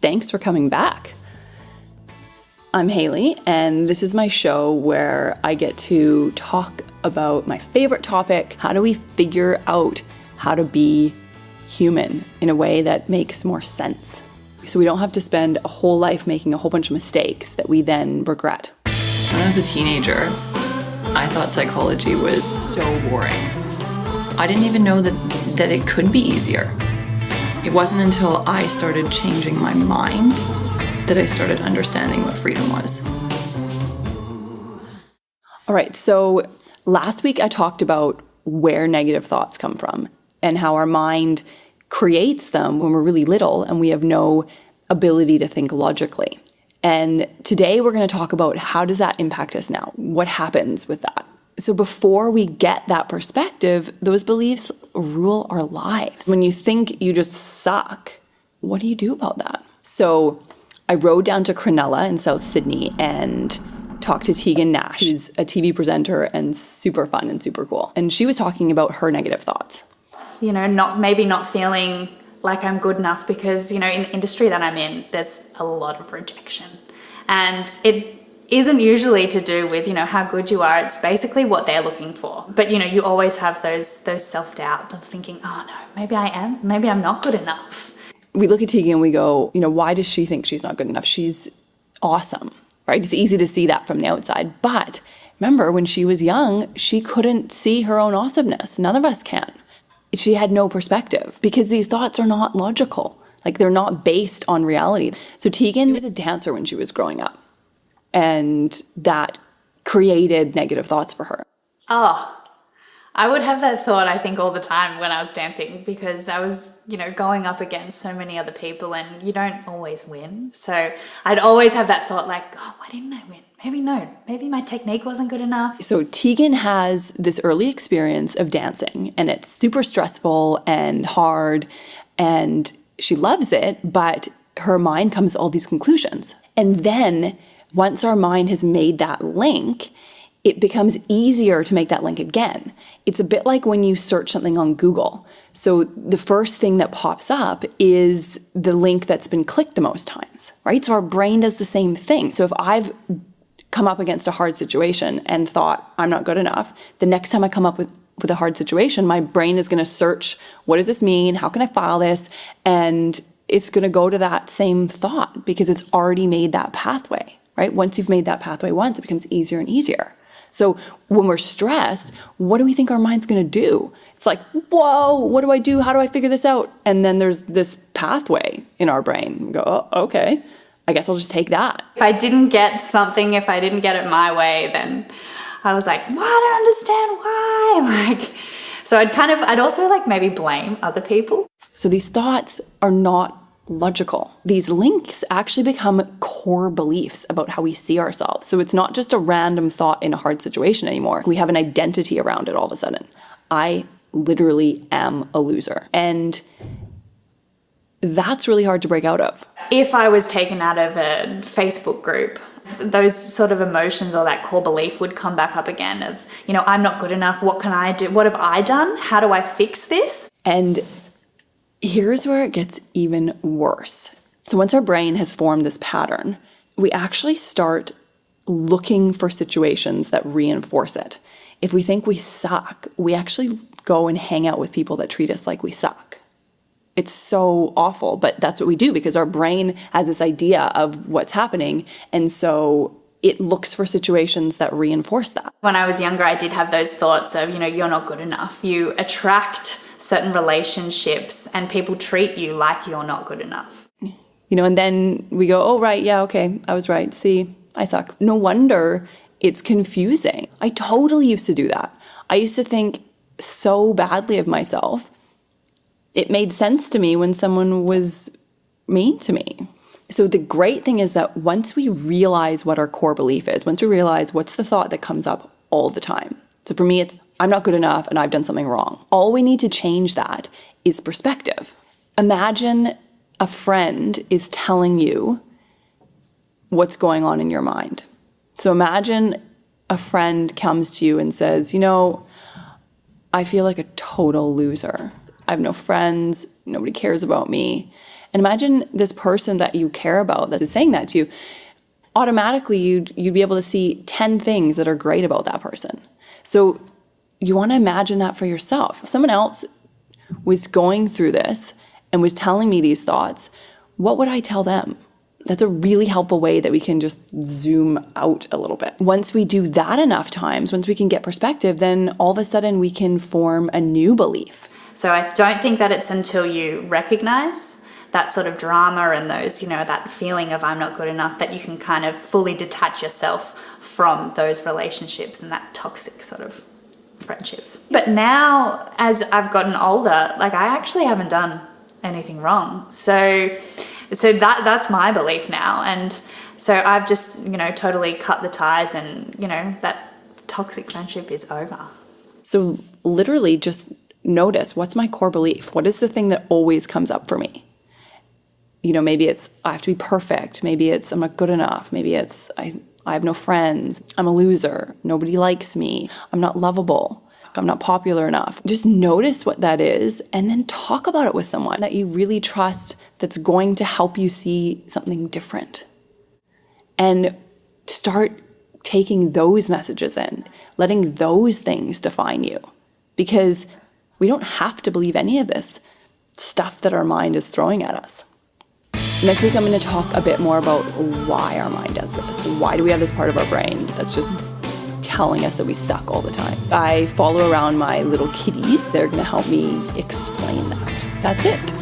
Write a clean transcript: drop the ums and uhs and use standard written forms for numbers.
Thanks for coming back. I'm Haley, and this is my show where I get to talk about my favorite topic. How do we figure out how to be human in a way that makes more sense? So we don't have to spend a whole life making a whole bunch of mistakes that we then regret. When I was a teenager, I thought psychology was so boring. I didn't even know that it could be easier. It wasn't until I started changing my mind that I started understanding what freedom was. All right, so last week I talked about where negative thoughts come from and how our mind creates them when we're really little and we have no ability to think logically. And today we're going to talk about how does that impact us now? What happens with that? So before we get that perspective, those beliefs rule our lives. When you think you just suck, what do you do about that? So I rode down to Cronulla in South Sydney and talked to Teigan Nash, who's a TV presenter and super fun and super cool. And she was talking about her negative thoughts. You know, not feeling like I'm good enough because, you know, in the industry that I'm in, there's a lot of rejection. And it isn't usually to do with, you know, how good you are. It's basically what they're looking for. But, you know, you always have those self-doubt of thinking, oh no, maybe I am, maybe I'm not good enough. We look at Teigan and we go, you know, why does she think she's not good enough? She's awesome, right? It's easy to see that from the outside. But remember, when she was young, she couldn't see her own awesomeness. None of us can. She had no perspective because these thoughts are not logical. Like, they're not based on reality. So Teigan was a dancer when she was growing up. And that created negative thoughts for her. Oh, I would have that thought, I think, all the time when I was dancing because I was, you know, going up against so many other people and you don't always win. So I'd always have that thought like, oh, why didn't I win? Maybe my technique wasn't good enough. So Teigan has this early experience of dancing and it's super stressful and hard and she loves it, but her mind comes to all these conclusions. And then once our mind has made that link, it becomes easier to make that link again. It's a bit like when you search something on Google. So the first thing that pops up is the link that's been clicked the most times, right? So our brain does the same thing. So if I've come up against a hard situation and thought, I'm not good enough, the next time I come up with a hard situation, my brain is going to search, what does this mean? How can I file this? And it's going to go to that same thought because it's already made that pathway. Right? Once you've made that pathway once, it becomes easier and easier. So when we're stressed, what do we think our mind's going to do? It's like, whoa, what do I do? How do I figure this out? And then there's this pathway in our brain. We go, oh, okay, I guess I'll just take that. If I didn't get something, if I didn't get it my way, then I was like, well, I don't understand why. Like, so I'd also like maybe blame other people. So these thoughts are not logical. These links actually become core beliefs about how we see ourselves. So it's not just a random thought in a hard situation anymore. We have an identity around it all of a sudden. I literally am a loser. And that's really hard to break out of. If I was taken out of a Facebook group, those sort of emotions or that core belief would come back up again of, you know, I'm not good enough. What can I do? What have I done? How do I fix this? And here's where it gets even worse. So once our brain has formed this pattern, we actually start looking for situations that reinforce it. If we think we suck, we actually go and hang out with people that treat us like we suck. It's so awful, but that's what we do because our brain has this idea of what's happening. And so it looks for situations that reinforce that. When I was younger, I did have those thoughts of, you know, you're not good enough. You attract certain relationships and people treat you like you're not good enough. You know, and then we go, oh, right, yeah, okay, I was right. See, I suck. No wonder it's confusing. I totally used to do that. I used to think so badly of myself. It made sense to me when someone was mean to me. So the great thing is that once we realize what our core belief is, once we realize what's the thought that comes up all the time. So for me, it's I'm not good enough and I've done something wrong. All we need to change that is perspective. Imagine a friend is telling you what's going on in your mind. So imagine a friend comes to you and says, you know, I feel like a total loser. I have no friends. Nobody cares about me. And imagine this person that you care about that is saying that to you. Automatically, you'd be able to see 10 things that are great about that person. So you want to imagine that for yourself. If someone else was going through this and was telling me these thoughts, what would I tell them? That's a really helpful way that we can just zoom out a little bit. Once we do that enough times, once we can get perspective, then all of a sudden we can form a new belief. So I don't think that it's until you recognize that sort of drama and those, that feeling of I'm not good enough, that you can kind of fully detach yourself from those relationships and that toxic sort of friendships. But now, as I've gotten older, like I actually haven't done anything wrong. So that's my belief now. And so I've just, totally cut the ties and, that toxic friendship is over. So literally just notice, what's my core belief? What is the thing that always comes up for me? Maybe it's I have to be perfect. Maybe it's I'm not good enough. Maybe it's I have no friends. I'm a loser. Nobody likes me. I'm not lovable. I'm not popular enough. Just notice what that is and then talk about it with someone that you really trust that's going to help you see something different. And start taking those messages in, letting those things define you. Because we don't have to believe any of this stuff that our mind is throwing at us. Next week, I'm going to talk a bit more about why our mind does this. Why do we have this part of our brain that's just telling us that we suck all the time? I follow around my little kitties. They're going to help me explain that. That's it.